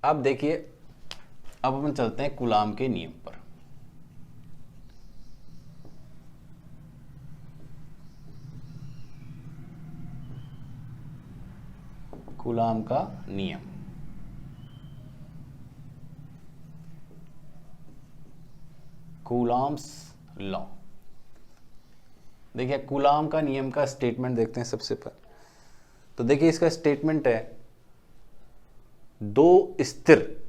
अब देखिए, अब अपन चलते हैं कूलाम के नियम पर। कूलाम का नियम, कूलाम्स लॉ। देखिए कूलाम का नियम का स्टेटमेंट देखते हैं सबसे पहले। तो देखिए इसका स्टेटमेंट है, दो स्थिर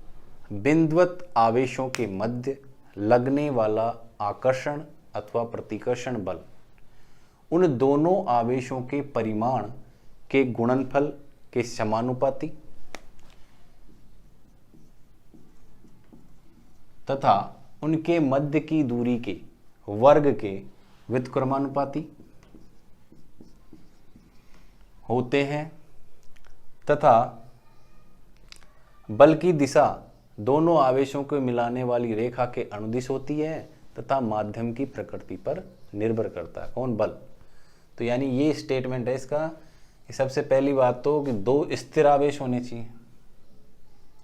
बिंदुवत आवेशों के मध्य लगने वाला आकर्षण अथवा प्रतिकर्षण बल उन दोनों आवेशों के परिमाण के गुणनफल के समानुपाती तथा उनके मध्य की दूरी के वर्ग के व्युत्क्रमानुपाती होते हैं तथा बल की दिशा दोनों आवेशों को मिलाने वाली रेखा के अनुदिश होती है तथा माध्यम की प्रकृति पर निर्भर करता है। कौन? बल। तो यानी ये स्टेटमेंट है इसका। सबसे पहली बात तो कि दो स्थिर आवेश होने चाहिए,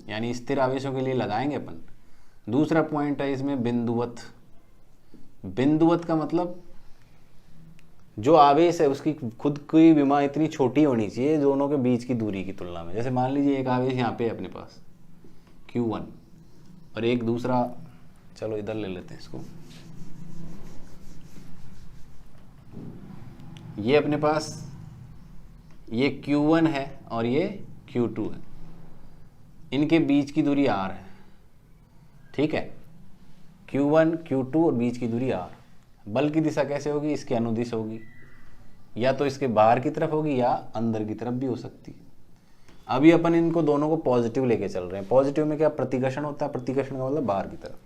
यानी स्थिर आवेशों के लिए लगाएंगे अपन। दूसरा पॉइंट है इसमें बिंदुवत। बिंदुवत का मतलब जो आवेश है उसकी खुद की विमा इतनी छोटी होनी चाहिए दोनों के बीच की दूरी की तुलना में। जैसे मान लीजिए एक आवेश यहाँ पे है अपने पास Q1 और एक दूसरा, चलो इधर ले लेते हैं इसको, ये अपने पास ये Q1 है और ये Q2 है। इनके बीच की दूरी R है, ठीक है। Q1 Q2 और बीच की दूरी R। बल की दिशा कैसे होगी? इसके अनुदिश होगी, या तो इसके बाहर की तरफ होगी या अंदर की तरफ भी हो सकती है। अभी अपन इनको दोनों को पॉजिटिव लेके चल रहे हैं। पॉजिटिव में क्या? प्रतिकर्षण होता है। प्रतिकर्षण का मतलब बाहर की तरफ।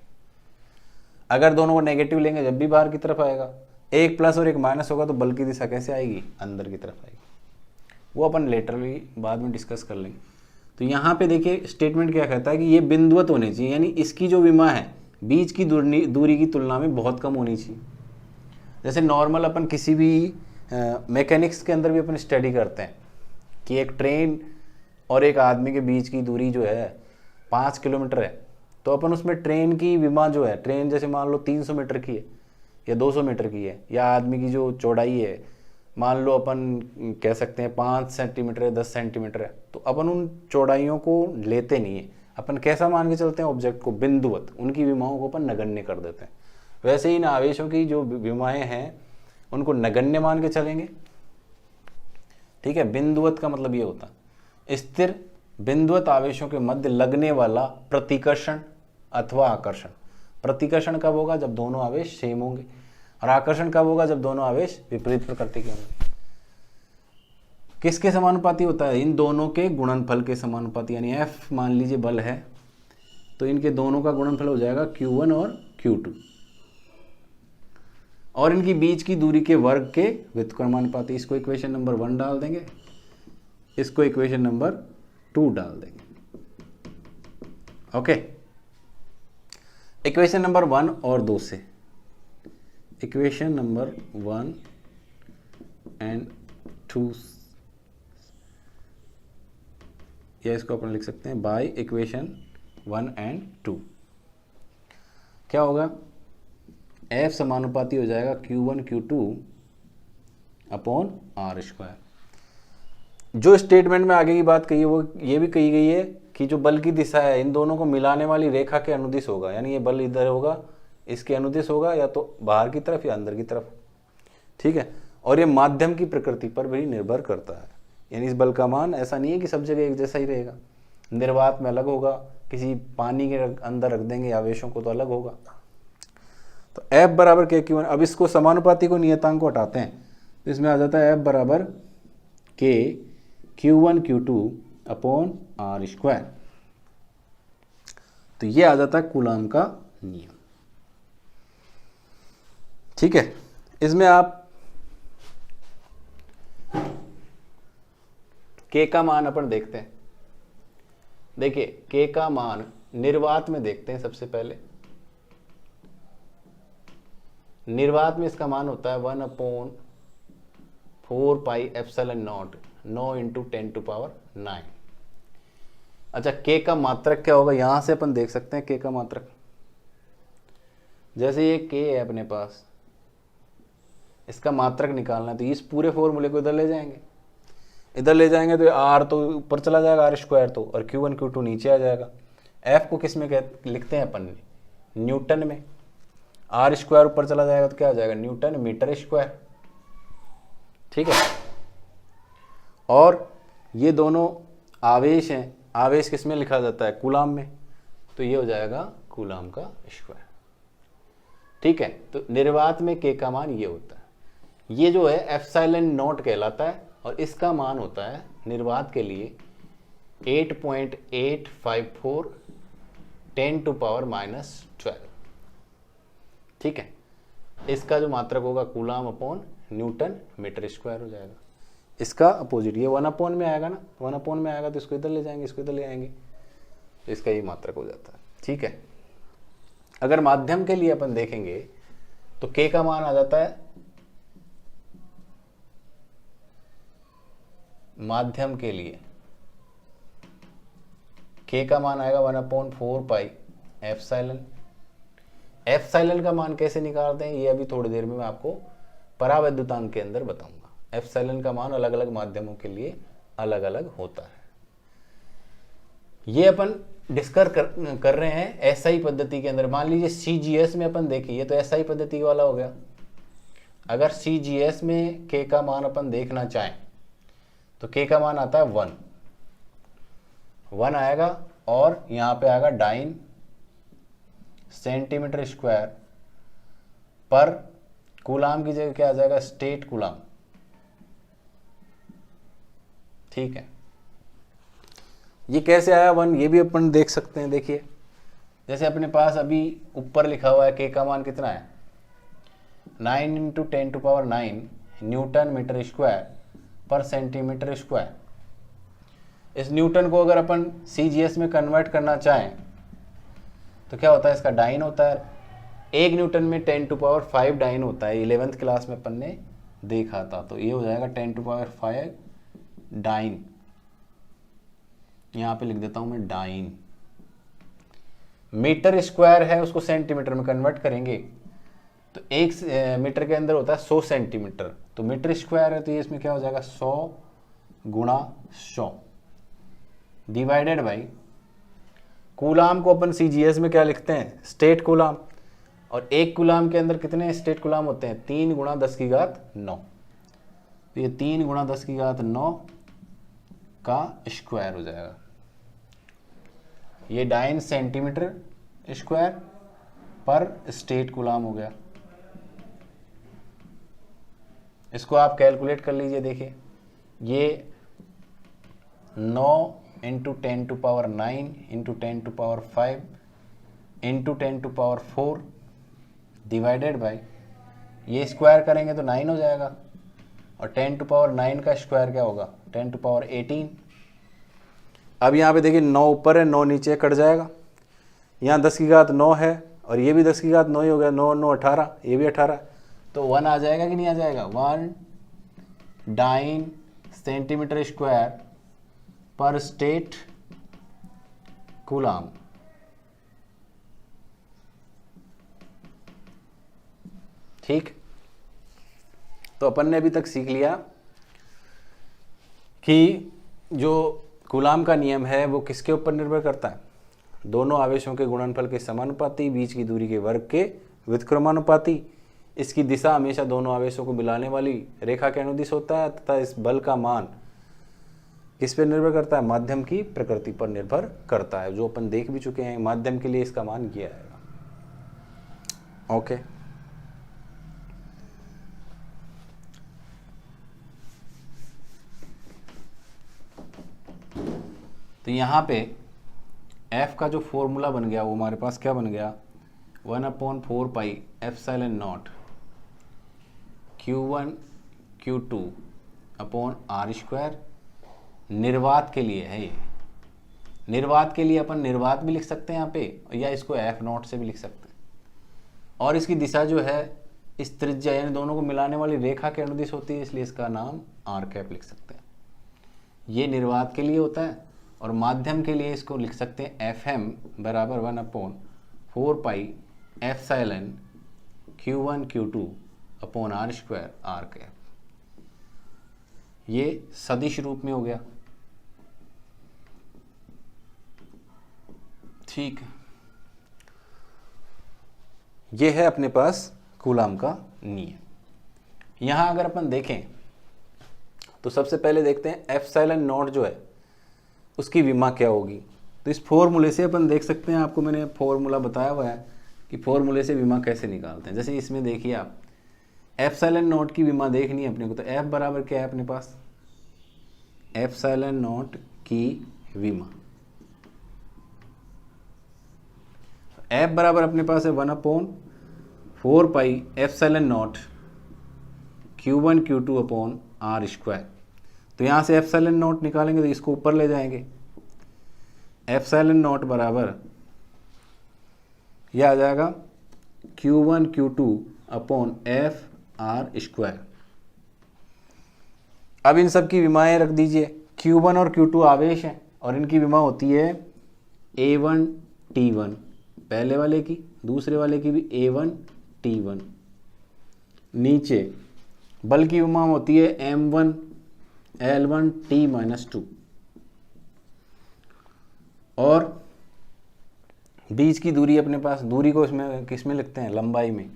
अगर दोनों को नेगेटिव लेंगे जब भी बाहर की तरफ आएगा, एक प्लस और एक माइनस होगा तो बल की दिशा कैसे आएगी? अंदर की तरफ आएगी। वो अपन लेटरली बाद में डिस्कस कर लेंगे। तो यहाँ पे देखिए स्टेटमेंट क्या कहता है कि ये बिंदुवत होने चाहिए, यानी इसकी जो विमा है बीच की दूरी की तुलना में बहुत कम होनी चाहिए। जैसे नॉर्मल अपन किसी भी मैकेनिक्स के अंदर भी अपन स्टडी करते हैं कि एक ट्रेन और एक आदमी के बीच की दूरी जो है 5 किलोमीटर है, तो अपन उसमें ट्रेन की विमा जो है, ट्रेन जैसे मान लो 300 मीटर की है या 200 मीटर की है, या आदमी की जो चौड़ाई है मान लो अपन कह सकते हैं 5 सेंटीमीटर है, 10 सेंटीमीटर है, तो अपन उन चौड़ाइयों को लेते नहीं है। अपन कैसा मान के चलते हैं? ऑब्जेक्ट को बिंदुवत, उनकी विमाओं को अपन नगण्य कर देते हैं। वैसे ही इन आवेशों की जो विमाएं हैं उनको नगण्य मान के चलेंगे, ठीक है। बिंदुवत का मतलब ये होता है स्थिर बिंदुवत आवेशों के मध्य लगने वाला प्रतिकर्षण अथवा आकर्षण। प्रतिकर्षण कब होगा? जब दोनों आवेश सेम होंगे। और आकर्षण कब होगा? जब दोनों आवेश विपरीत प्रकृति के होंगे। किसके समानुपाती होता है? इन दोनों के गुणनफल के समानुपाती। यानी F मान लीजिए बल है तो इनके दोनों का गुणनफल हो जाएगा Q1 और Q2, और इनकी बीच की दूरी के वर्ग के व्युत्क्रमानुपाती। इसको इक्वेशन नंबर 1 डाल देंगे, इसको इक्वेशन नंबर 2 डाल देंगे। ओके, इक्वेशन नंबर 1 और 2 से, इक्वेशन नंबर 1 एंड 2, या इसको अपन लिख सकते हैं बाय इक्वेशन 1 एंड 2। क्या होगा? F समानुपाती हो जाएगा Q1 Q2 अपॉन R²। जो स्टेटमेंट में आगे की बात कही है वो ये भी कही गई है कि जो बल की दिशा है इन दोनों को मिलाने वाली रेखा के अनुदिश होगा। यानी ये बल इधर होगा, इसके अनुदिश होगा, या तो बाहर की तरफ या अंदर की तरफ, ठीक है। और ये माध्यम की प्रकृति पर भी निर्भर करता है। यानी इस बल का मान ऐसा नहीं है कि सब जगह एक जैसा ही रहेगा। निर्वात में अलग होगा, किसी पानी के अंदर रख देंगे आवेशों को तो अलग होगा। तो F बराबर K Q1। अब इसको समानुपाती को नियतांक को हटाते हैं तो इसमें आ जाता है F बराबर K Q1 Q2 upon R²। तो ये आ जाता है कूलाम का नियम, ठीक है। इसमें आप K का मान अपन देखते हैं। देखिए K का मान निर्वात में देखते हैं सबसे पहले। निर्वात में इसका मान होता है 1/4 पाई एप्सिलॉन नॉट 9 × 10⁹ अच्छा, के का मात्रक क्या होगा, यहां से अपन देख सकते हैं के का मात्रक। जैसे ये के है अपने पास, इसका मात्रक निकालना है तो इस पूरे फॉर्मूले को इधर ले जाएंगे, इधर ले जाएंगे तो आर तो ऊपर चला जाएगा आर स्क्वायर तो, और Q1 Q2 नीचे आ जाएगा। एफ को किस में लिखते हैं अपन, न्यूटन में। आर स्क्वायर ऊपर चला जाएगा तो क्या आ जाएगा, न्यूटन मीटर स्क्वायर। ठीक है, और ये दोनों आवेश हैं, आवेश किस में लिखा जाता है, कूलाम में, तो ये हो जाएगा कूलाम का स्क्वायर। ठीक है, तो निर्वात में के का मान ये होता है, ये जो है एप्सिलॉन नॉट कहलाता है, और इसका मान होता है निर्वात के लिए 8.854 10⁻⁻12। ठीक है, इसका जो मात्रक होगा coulomb upon newton metre square हो जाएगा। इसका अपोजिट ये 1 में आएगा ना, 1 में आएगा तो इसको इधर ले जाएंगे, इसको इधर ले आएंगे, तो इसका ये मात्रक हो जाता है। ठीक है, अगर माध्यम के लिए अपन देखेंगे तो के का मान आ जाता है, माध्यम के लिए के का मान आएगा 1/4 पाई एप्सिलॉन। एप्सिलॉन का मान कैसे निकालते हैं ये अभी थोड़ी देर में मैं आपको परावैद्युतांक के अंदर बताऊंगा। एप्सिलॉन का मान अलग अलग माध्यमों के लिए अलग अलग होता है। ये अपन डिस्कस कर रहे हैं एसआई पद्धति के अंदर। मान लीजिए सीजीएस में अपन देखिए, ये तो एसआई पद्धति वाला हो गया। अगर सीजीएस में के का मान अपन देखना चाहें तो के का मान आता है 1 आएगा, और यहां पे आएगा डाइन सेंटीमीटर स्क्वायर पर कूलाम की जगह क्या आ जाएगा, स्टेट कूलाम। ठीक है, ये कैसे आया 1 ये भी अपन देख सकते हैं। देखिए जैसे अपने पास अभी ऊपर लिखा हुआ है के का मान कितना है, 9 × 10⁹ न्यूटन मीटर स्क्वायर पर सेंटीमीटर स्क्वायर। इस न्यूटन को अगर अपन सीजीएस में कन्वर्ट करना चाहें तो क्या होता है, इसका डाइन होता है। 1 न्यूटन में 10⁵ डाइन होता है, 11th क्लास में अपन ने देखा था। तो ये हो जाएगा 10⁵ डाइन, यहां पे लिख देता हूं मैं डाइन। मीटर स्क्वायर है, उसको सेंटीमीटर में कन्वर्ट करेंगे तो 1 मीटर के अंदर होता है 100 सेंटीमीटर, तो मीटर स्क्वायर है तो ये इसमें क्या हो जाएगा 100 × 100 डिवाइडेड बाई कूलाम को अपन सीजीएस में क्या लिखते हैं, स्टेट कूलाम। और 1 कूलाम के अंदर कितने स्टेट कूलाम होते हैं, 3 × 10⁹ तो ये 3 × 10⁹ का स्क्वायर हो जाएगा। ये डाइन सेंटीमीटर स्क्वायर पर स्टेट कूलाम हो गया। इसको आप कैलकुलेट कर लीजिए। देखिए ये 9 × 10⁹ × 10⁵ × 10⁴ डिवाइडेड बाई, ये स्क्वायर करेंगे तो 9 हो जाएगा, और 10⁹ का स्क्वायर क्या होगा, 10⁻18। अब यहाँ पे देखिए 9 ऊपर है, 9 नीचे कट जाएगा, यहाँ 10⁹ है, और ये भी 10⁹ ही हो गया, 9 9 18, ये भी 18, तो 1 आ जाएगा कि नहीं आ जाएगा, 1 डाइन सेंटीमीटर स्क्वायर पर स्टेट कूलाम। ठीक, तो अपन ने अभी तक सीख लिया कि जो कूलाम का नियम है वो किसके ऊपर निर्भर करता है, दोनों आवेशों के गुणनफल के समानुपाती, बीच की दूरी के वर्ग के व्युत्क्रमानुपाती। इसकी दिशा हमेशा दोनों आवेशों को मिलाने वाली रेखा के अनुदिश होता है, तथा इस बल का मान किस पर निर्भर करता है, माध्यम की प्रकृति पर निर्भर करता है, जो अपन देख भी चुके हैं। माध्यम के लिए इसका मान ये आएगा। ओके, तो यहाँ पे F का जो फॉर्मूला बन गया वो हमारे पास क्या बन गया, 1/4 pi epsilon not Q1 Q2 upon R square. निर्वात के लिए है ये, निर्वात के लिए अपन निर्वात भी लिख सकते हैं यहाँ पे, या इसको F0 से भी लिख सकते हैं। और इसकी दिशा जो है इस त्रिज्या यानी दोनों को मिलाने वाली रेखा के अनुदिश होती है, इसलिए इसका नाम R कैप लिख सकते हैं। ये निर्वात के लिए होता है, और माध्यम के लिए इसको लिख सकते हैं FM बराबर 1/4 pi epsilon Q1 Q2 upon R square R cap. ये सदिश रूप में हो गया, ठीक है। ये है अपने पास कूलाम का नियम। यहाँ अगर अपन देखें तो सबसे पहले देखते हैं एप्सिलॉन नॉट जो है उसकी विमा क्या होगी। तो इस फॉर्मूले से अपन देख सकते हैं, आपको मैंने फॉर्मूला बताया हुआ है कि फॉर्मूले से विमा कैसे निकालते हैं। जैसे इसमें देखिए आप, एप्सिलॉन नॉट की विमा देखनी है अपने को, तो F बराबर क्या है अपने पास, एप्सिलॉन नॉट की विमा F बराबर अपने पास है 1/4 pi epsilon not Q1 Q2 upon R square. तो यहाँ से एप्सिलॉन नॉट निकालेंगे तो इसको ऊपर ले जाएंगे, एप्सिलॉन नॉट बराबर यह आ जाएगा Q1 Q2 upon F R square. अब इन सब की विमाएं रख दीजिए। Q1 और Q2 आवेश हैं और इनकी विमा होती है A1 T1, पहले वाले की, दूसरे वाले की भी A1 T1। नीचे बल की विमा होती है M1 L1 T-2 और बीच की दूरी अपने पास, दूरी को इसमें किसमें लिखते हैं, लंबाई में,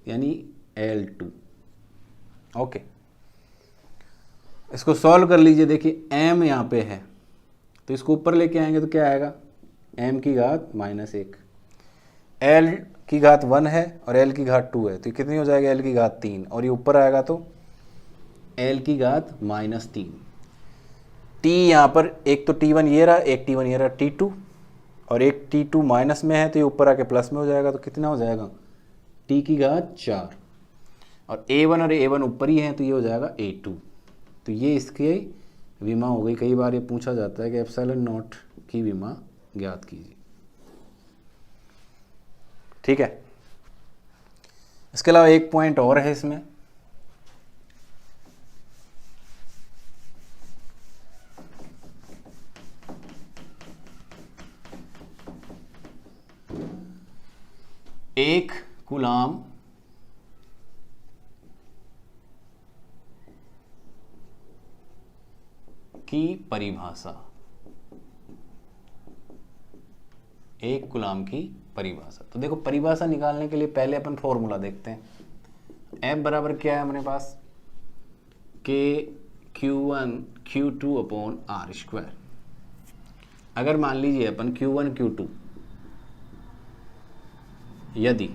यानी L2। ओके, इसको सॉल्व कर लीजिए। देखिए M यहाँ पे है तो इसको ऊपर लेके आएंगे तो क्या आएगा, M की घात -1, L की घात 1 है और L की घात 2 है, तो कितनी हो जाएगी, L की घात 3, और ये ऊपर आएगा तो L की घात -3। T यहाँ पर एक तो T1 ये रहा, एक T1 ये रहा, T2, और एक T2 माइनस में है तो ये ऊपर आके प्लस में हो जाएगा, तो कितना हो जाएगा, T की घात 4, और A1 और A1 ऊपर ही है तो ये हो जाएगा A2। तो ये इसकी विमा हो गई। कई बार ये पूछा जाता है कि एप्सिलॉन नॉट की विमा ज्ञात कीजिए, ठीक है। इसके अलावा एक पॉइंट और है इसमें, एक कूलाम की परिभाषा, एक कूलाम की परिभाषा। तो देखो परिभाषा निकालने के लिए पहले अपन फॉर्मूला देखते हैं। F बराबर क्या है अपने पास, K Q1 Q2 upon R square. अगर मान लीजिए अपन Q1 Q2, यदि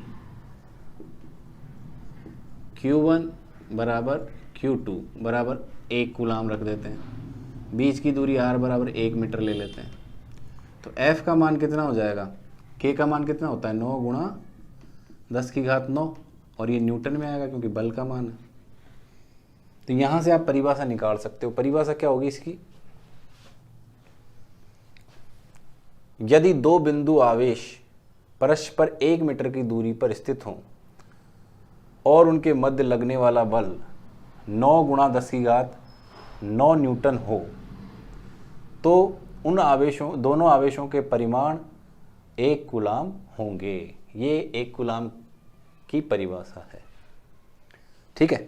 Q1 बराबर Q2 बराबर 1 कूलाम रख देते हैं, बीच की दूरी R बराबर 1 मीटर ले लेते हैं, तो F का मान कितना हो जाएगा, K का मान कितना होता है, 9 गुणा 10 की घात 9, और ये न्यूटन में आएगा क्योंकि बल का मान है। तो यहाँ से आप परिभाषा निकाल सकते हो। परिभाषा क्या होगी इसकी, यदि दो बिंदु आवेश परस्पर 1 मीटर की दूरी पर स्थित हों और उनके मध्य लगने वाला बल 9 गुणा 10 की घात 9 न्यूटन हो, तो उन आवेशों, दोनों आवेशों के परिमाण 1 कूलाम होंगे। ये 1 कूलाम की परिभाषा है, ठीक है।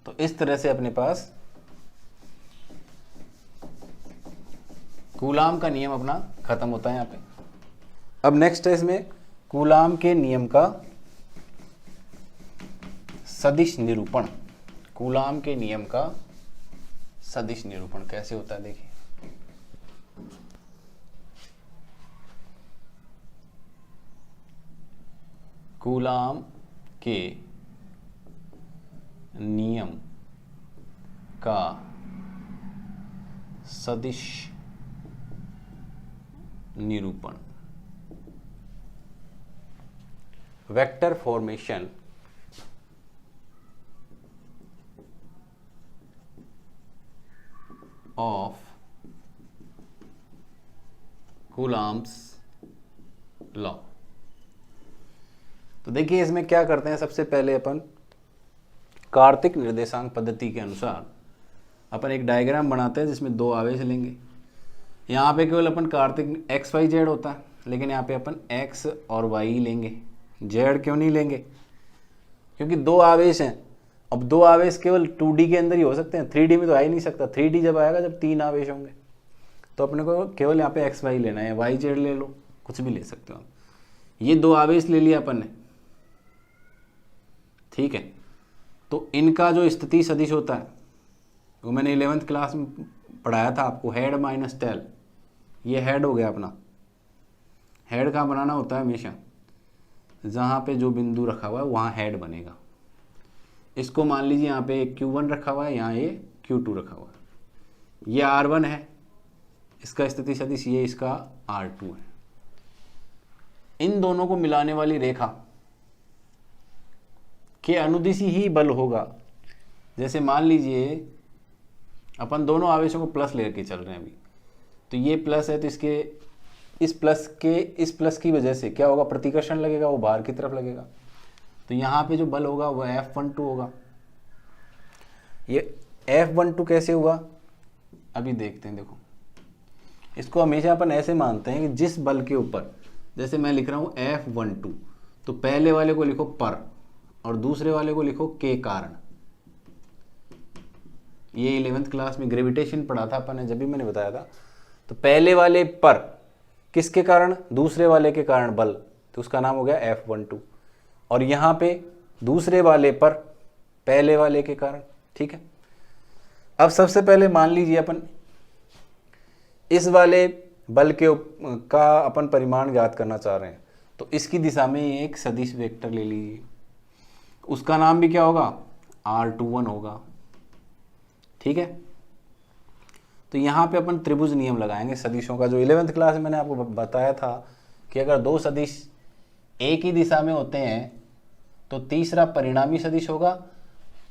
तो इस तरह से अपने पास कूलाम का नियम अपना खत्म होता है यहाँ पे। अब नेक्स्ट है इसमें कूलाम के नियम का सदिश निरूपण। कूलाम के नियम का सदिश निरूपण कैसे होता है देखिए। कूलाम के नियम का सदिश निरूपण, vector formation of coulombs law. तो देखिए इसमें क्या करते हैं, सबसे पहले अपन कार्तिक निर्देशांक पद्धति के अनुसार अपन एक डायग्राम बनाते हैं जिसमें दो आवेश लेंगे, यहाँ पे केवल अपन कार्तिक एक्स वाई जेड होता है, लेकिन यहाँ पे अपन एक्स और वाई लेंगे, जेड क्यों नहीं लेंगे? क्योंकि दो आवेश हैं। अब दो आवेश केवल 2D के अंदर ही हो सकते हैं, 3D में तो आ ही नहीं सकता। 3D जब आएगा जब 3 आवेश होंगे। तो अपने को केवल यहाँ पे एक्स वाई लेना है, वाई जेड ले लो, कुछ भी ले सकते हो। ये दो आवेश ले लिया अपन ने, ठीक है। तो इनका जो स्थिति सदिश होता है वो मैंने 11th क्लास में पढ़ाया था आपको, हेड माइनस टेल। ये हेड हो गया अपना। हेड कहाँ बनाना होता है? हमेशा जहाँ पे जो बिंदु रखा हुआ है वहाँ हेड बनेगा। इसको मान लीजिए यहाँ पे Q1 रखा हुआ है, यहाँ ये Q2 रखा हुआ है। ये R1 है, इसका स्थिति सदिश ये इसका R2 है। इन दोनों को मिलाने वाली रेखा के अनुदिशी ही बल होगा। जैसे मान लीजिए अपन दोनों आवेशों को प्लस लेके चल रहे हैं अभी, तो ये प्लस है, तो इसके इस प्लस की वजह से क्या होगा? प्रतिकर्षण लगेगा, वो बाहर की तरफ लगेगा। तो यहाँ पे जो बल होगा वो F12 होगा। ये F12 कैसे हुआ अभी देखते हैं। देखो, इसको हमेशा अपन ऐसे मानते हैं कि जिस बल के ऊपर, जैसे मैं लिख रहा हूँ F12, तो पहले वाले को लिखो पर और दूसरे वाले को लिखो के कारण। ये 11th क्लास में ग्रेविटेशन पढ़ा था अपन ने, जब भी मैंने बताया था। तो पहले वाले पर किसके कारण? दूसरे वाले के कारण बल, तो उसका नाम हो गया F12। और यहाँ पे दूसरे वाले पर पहले वाले के कारण, ठीक है। अब सबसे पहले मान लीजिए अपन इस वाले बल का अपन परिमाण ज्ञात करना चाह रहे हैं, तो इसकी दिशा में एक सदिश वेक्टर ले लीजिए। उसका नाम भी क्या होगा? R21 होगा, ठीक है। तो यहाँ पे अपन त्रिभुज नियम लगाएंगे सदिशों का, जो 11th क्लास में मैंने आपको बताया था कि अगर दो सदिश एक ही दिशा में होते हैं तो तीसरा परिणामी सदिश होगा,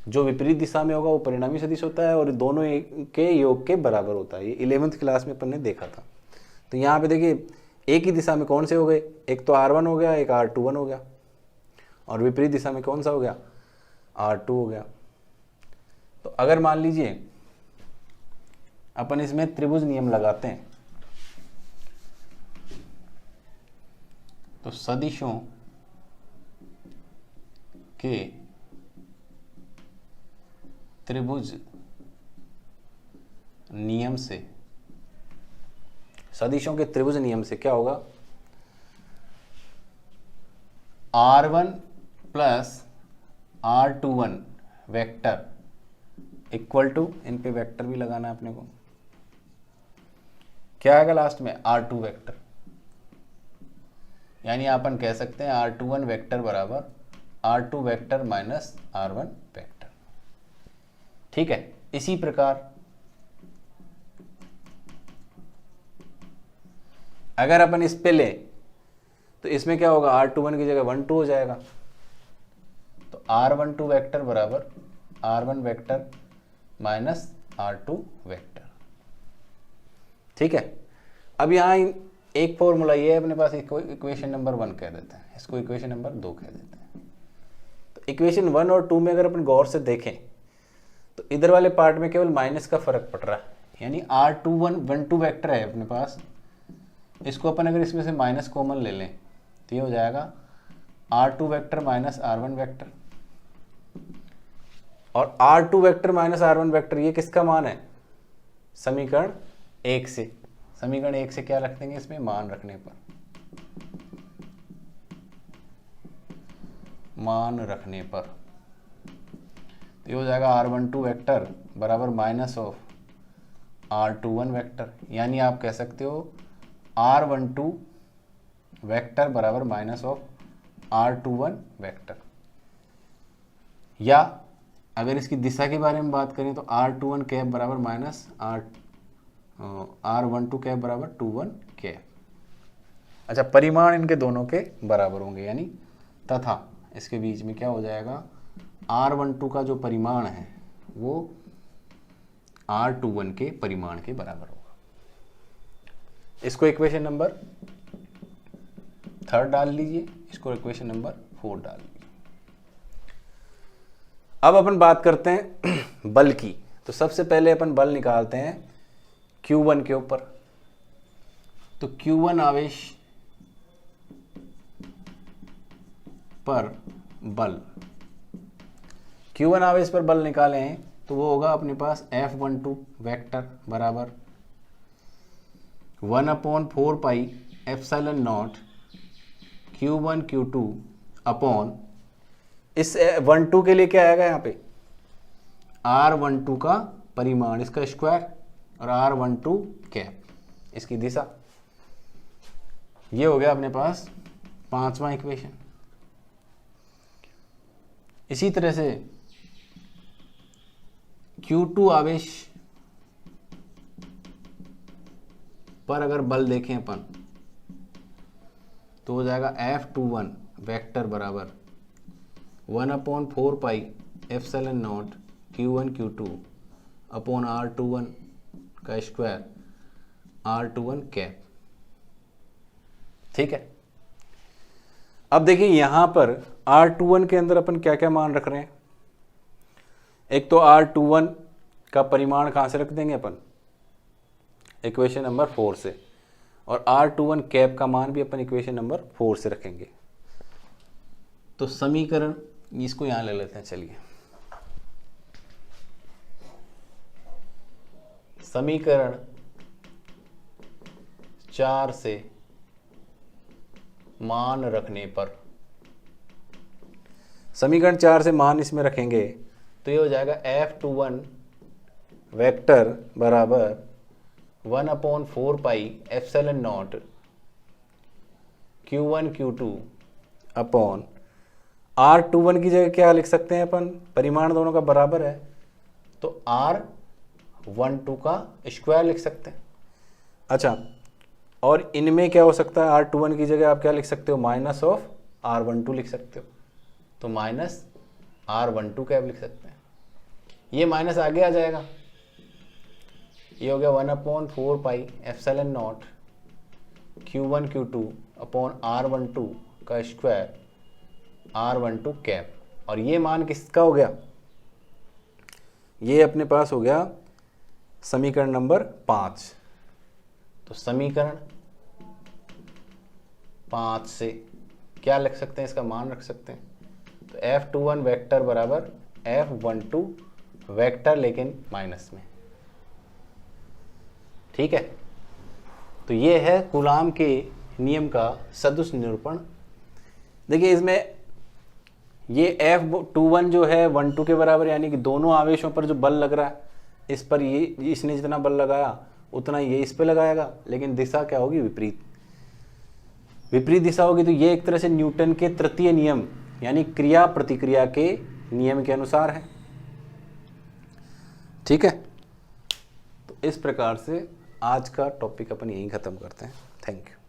जो विपरीत दिशा में होगा वो परिणामी सदिश होता है, और दोनों के योग के बराबर होता है। ये 11th क्लास में अपन ने देखा था। तो यहाँ पे देखिए, एक ही दिशा में कौन से हो गए? एक तो R1 हो गया, एक R21 हो गया, और विपरीत दिशा में कौन सा हो गया? R2 हो गया। तो अगर मान लीजिए अपन इसमें त्रिभुज नियम लगाते हैं, तो सदिशों के त्रिभुज नियम से, सदिशों के त्रिभुज नियम से क्या होगा? R1 plus R21 vector equal to, इन पे वेक्टर भी लगाना है अपने को, क्या आएगा लास्ट में? R2 vector. यानी अपन कह सकते हैं R21 वेक्टर बराबर R2 vector minus R1 vector, ठीक है। इसी प्रकार अगर अपन इस पे ले तो इसमें क्या होगा? R21 की जगह 12 हो जाएगा। तो R12 वेक्टर बराबर R1 vector minus R2 vector, ठीक है। अब यहाँ एक फॉर्मूला ये है अपने पास, इसको इक्वेशन नंबर 1 कह देते हैं, इसको इक्वेशन नंबर 2 कह देते हैं। तो इक्वेशन 1 और 2 में अगर अपन गौर से देखें तो इधर वाले पार्ट में केवल माइनस का फर्क पड़ रहा है, यानी R12 वेक्टर है अपने पास। इसको अपन अगर इसमें से माइनस कॉमन ले लें तो ये हो जाएगा R2 vector minus R1 vector. और R2 vector minus R1 vector ये किसका मान है? समीकरण 1 से। समीकरण 1 से क्या रख देंगे इसमें? मान रखने पर, मान रखने पर तो ये हो जाएगा R12 वेक्टर बराबर माइनस ऑफ R21 वेक्टर। यानी आप कह सकते हो R12 वेक्टर बराबर माइनस ऑफ R21 वेक्टर। या अगर इसकी दिशा के बारे में बात करें तो R21 कैप बराबर माइनस R12 कैप बराबर 21 कैप। अच्छा, परिमाण इनके दोनों के बराबर होंगे, यानी तथा इसके बीच में क्या हो जाएगा? R12 का जो परिमाण है वो R21 के परिमाण के बराबर होगा। इसको इक्वेशन नंबर 3 डाल लीजिए, इसको इक्वेशन नंबर 4 डाल लीजिए। अब अपन बात करते हैं बल की। तो सबसे पहले अपन बल निकालते हैं Q1 के ऊपर। तो Q1 आवेश पर बल, Q1 आवेश पर बल निकाले हैं तो वो होगा अपने पास F12 वेक्टर बराबर 1/4 pi epsilon not Q1 Q2 upon, इस 12 के लिए क्या आएगा यहाँ पे R12 का परिमाण, इसका स्क्वायर, और R12 कैप, इसकी दिशा। ये हो गया अपने पास 5वां इक्वेशन। इसी तरह से Q2 आवेश पर अगर बल देखें अपन तो हो जाएगा F21 वेक्टर बराबर 1/4 pi epsilon not Q1 Q2 upon R21 का स्क्वायर R21 कैप। ठीक है, अब देखिए यहां पर R21 के अंदर अपन क्या क्या मान रख रहे हैं। एक तो R21 का परिमाण कहां से रख देंगे अपन, इक्वेशन नंबर 4 से, और R21 कैप का मान भी अपन इक्वेशन नंबर 4 से रखेंगे। तो समीकरण, इसको यहां ले लेते हैं, चलिए समीकरण 4 से मान रखने पर, समीकरण 4 से मान इसमें रखेंगे तो ये हो जाएगा F21 वेक्टर बराबर 1/4 pi epsilon not Q1 Q2 upon R21 की जगह क्या लिख सकते हैं अपन, परिमाण दोनों का बराबर है तो R12 का स्क्वायर लिख सकते हैं। अच्छा, और इनमें क्या हो सकता है, R21 की जगह आप क्या लिख सकते हो, माइनस ऑफ R12 लिख सकते हो, तो माइनस R12 कैप लिख सकते हैं। ये माइनस आगे आ जाएगा, ये हो गया 1/4 pi epsilon not Q1 Q2 upon R12 का स्क्वायर R12 कैप, और ये मान किसका हो गया, ये अपने पास हो गया समीकरण नंबर 5। तो समीकरण 5 से क्या लिख सकते हैं, इसका मान रख सकते हैं, तो F21 वेक्टर बराबर F12 वेक्टर लेकिन माइनस में। ठीक है, तो ये है कूलाम के नियम का सदुष निरूपण। देखिए इसमें ये F21 जो है 12 के बराबर, यानी कि दोनों आवेशों पर जो बल लग रहा है, इस पर ये, इसने जितना बल लगाया उतना ये इस पे लगाएगा, लेकिन दिशा क्या होगी, विपरीत, विपरीत दिशा होगी। तो ये एक तरह से न्यूटन के तृतीय नियम यानी क्रिया प्रतिक्रिया के नियम के अनुसार है। ठीक है, तो इस प्रकार से आज का टॉपिक अपन यहीं खत्म करते हैं। Thank you.